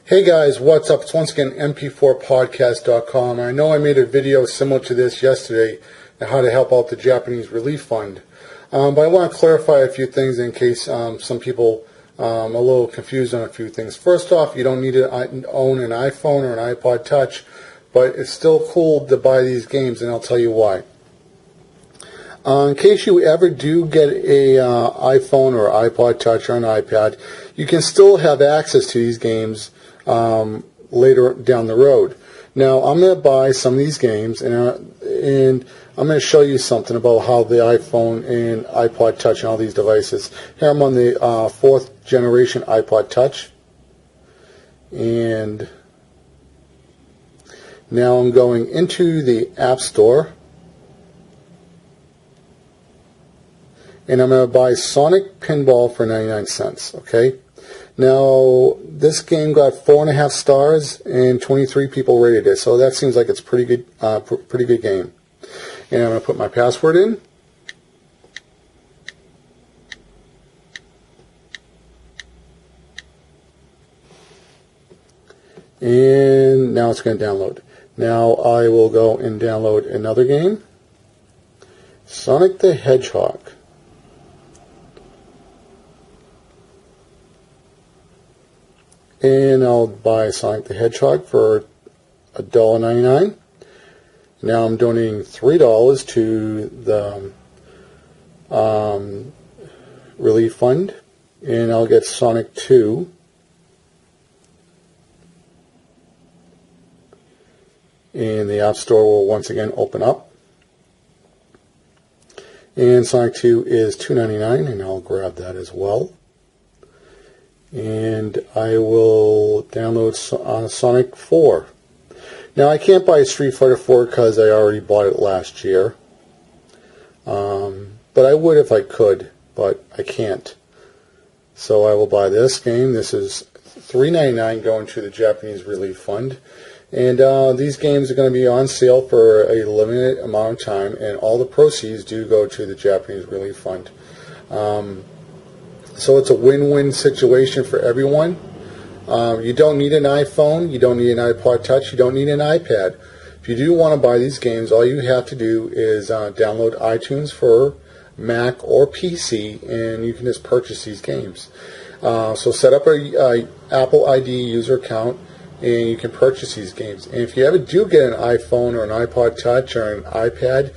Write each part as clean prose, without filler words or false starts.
Hey guys, what's up? It's once again mp4podcast.com. I know I made a video similar to this yesterday on how to help out the Japanese Relief Fund. But I want to clarify a few things in case some people are a little confused on a few things. First off, you don't need to own an iPhone or an iPod Touch, but it's still cool to buy these games, and I'll tell you why. In case you ever do get a iPhone or iPod Touch or an iPad, you can still have access to these games later down the road. Now, I'm going to buy some of these games, and I'm going to show you something about how the iPhone and iPod Touch and all these devices. Here I'm on the fourth generation iPod Touch, and now I'm going into the App Store, and I'm going to buy Sonic Pinball for 99 cents, okay? Now, this game got 4.5 stars, and 23 people rated it, so that seems like it's pretty good game. And I'm going to put my password in. And now it's going to download. Now I will go and download another game, Sonic the Hedgehog. And I'll buy Sonic the Hedgehog for $1.99. Now I'm donating $3 to the Relief Fund, and I'll get Sonic 2. And the App Store will once again open up. And Sonic 2 is $2.99, and I'll grab that as well. And I will download Sonic 4. Now, I can't buy Street Fighter 4 because I already bought it last year. But I would if I could, but I can't. So I will buy this game. This is $3.99 going to the Japanese Relief Fund. And these games are going to be on sale for a limited amount of time, and all the proceeds do go to the Japanese Relief Fund. So it's a win-win situation for everyone. You don't need an iPhone, you don't need an iPod Touch, you don't need an iPad. If you do want to buy these games, all you have to do is download iTunes for Mac or PC, and you can just purchase these games. So set up a Apple ID user account, and you can purchase these games. And if you ever do get an iPhone or an iPod Touch or an iPad,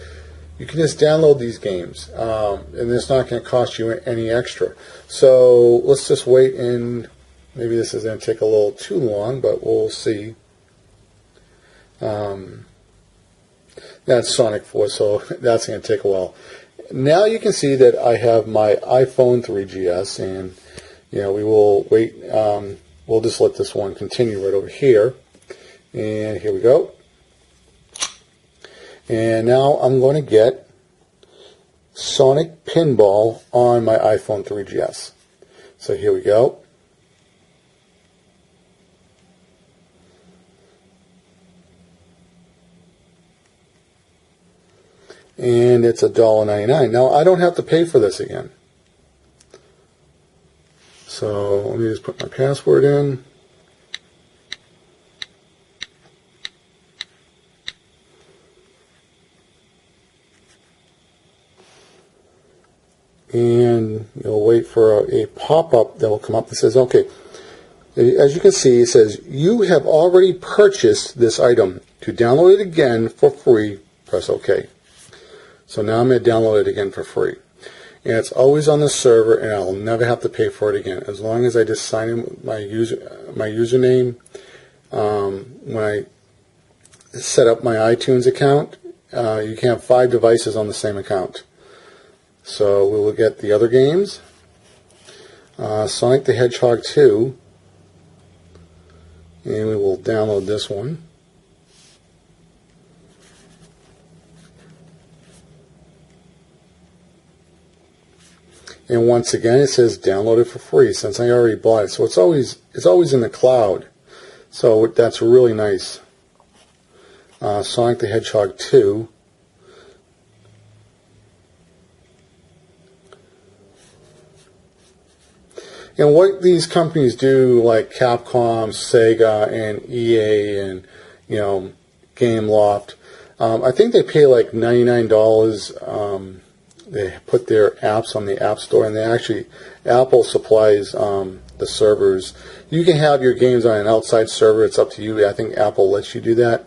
you can just download these games, and it's not going to cost you any extra. So let's just wait, and maybe this is going to take a little too long, but we'll see. That's Sonic 4, so that's going to take a while. Now you can see that I have my iPhone 3GS, and we will wait. We'll just let this one continue right over here, and here we go. And now I'm going to get Sonic Pinball on my iPhone 3GS. So here we go. And it's $1.99. Now I don't have to pay for this again. So let me just put my password in. And you'll wait for a pop-up that will come up that says, okay, as you can see, it says, you have already purchased this item. To download it again for free, press OK. So now I'm going to download it again for free. And it's always on the server, and I'll never have to pay for it again, as long as I just sign in with my username. When I set up my iTunes account, you can have 5 devices on the same account. So we will get the other games. Sonic the Hedgehog 2. And we will download this one. And once again, it says download it for free since I already bought it. So it's always in the cloud. So that's really nice. Sonic the Hedgehog 2. And what these companies do, like Capcom, Sega, and EA, and GameLoft, I think they pay like $99. They put their apps on the App Store, and Apple supplies the servers. You can have your games on an outside server. It's up to you. I think Apple lets you do that.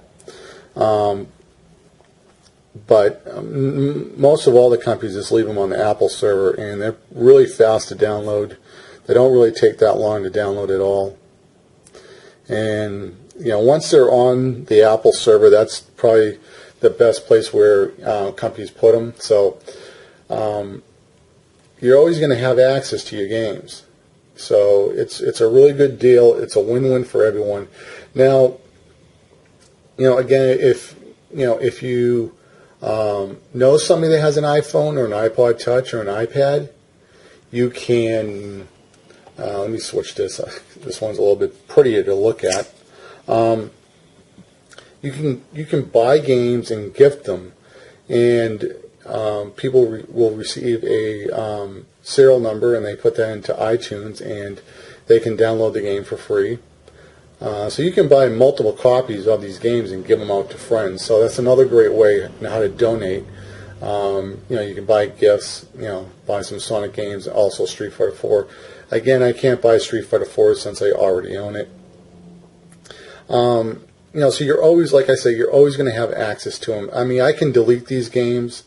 But most of all the companies just leave them on the Apple server, and they're really fast to download. They don't really take that long to download at all. And once they're on the Apple server, that's probably the best place where companies put them. So you're always going to have access to your games. So it's a really good deal. It's a win-win for everyone. Now, again, if you know somebody that has an iPhone or an iPod Touch or an iPad, you can. Let me switch this. This one's a little bit prettier to look at. You can buy games and gift them, and people will receive a serial number, and they put that into iTunes, and they can download the game for free. So you can buy multiple copies of these games and give them out to friends. So that's another great way on how to donate. You can buy gifts. Buy some Sonic games, also Street Fighter 4. Again, I can't buy Street Fighter 4 since I already own it. So you're always, like I say, you're always going to have access to them. I mean, I can delete these games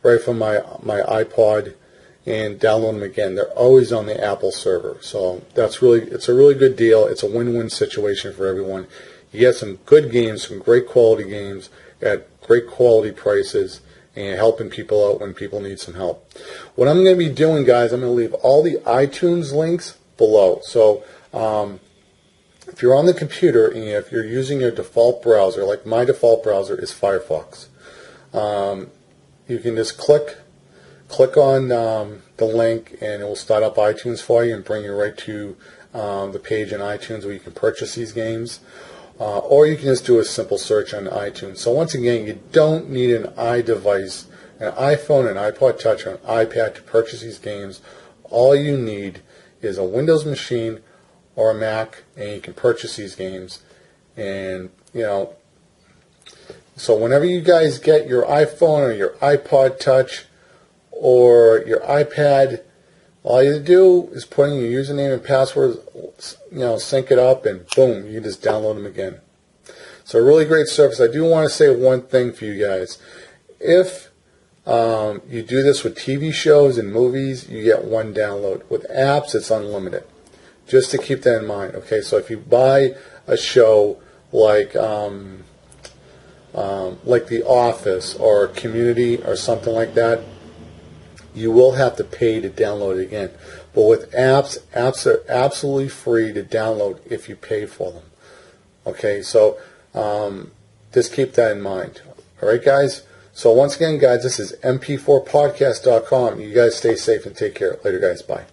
right from my iPod and download them again. They're always on the Apple server. So it's a really good deal. It's a win-win situation for everyone. You get some good games, some great quality games at great quality prices, and helping people out when people need some help. What I'm going to be doing, guys, I'm going to leave all the iTunes links below. So if you're on the computer and if you're using your default browser, like my default browser is Firefox, you can just click on the link, and it will start up iTunes for you and bring you right to the page in iTunes where you can purchase these games. Or you can just do a simple search on iTunes. So once again, you don't need an iDevice, an iPhone, an iPod Touch, or an iPad to purchase these games. All you need is a Windows machine or a Mac, and you can purchase these games. And, so whenever you guys get your iPhone or your iPod Touch or your iPad, all you do is put in your username and password, sync it up, and boom, you can just download them again. So a really great service. I do want to say one thing for you guys. If you do this with TV shows and movies, you get one download. With apps, it's unlimited. Just to keep that in mind. Okay, so if you buy a show like The Office or Community or something like that, you will have to pay to download it again. But with apps are absolutely free to download if you pay for them. Okay, so just keep that in mind. All right, guys? So once again, guys, this is mp4podcast.com. You guys stay safe and take care. Later, guys. Bye.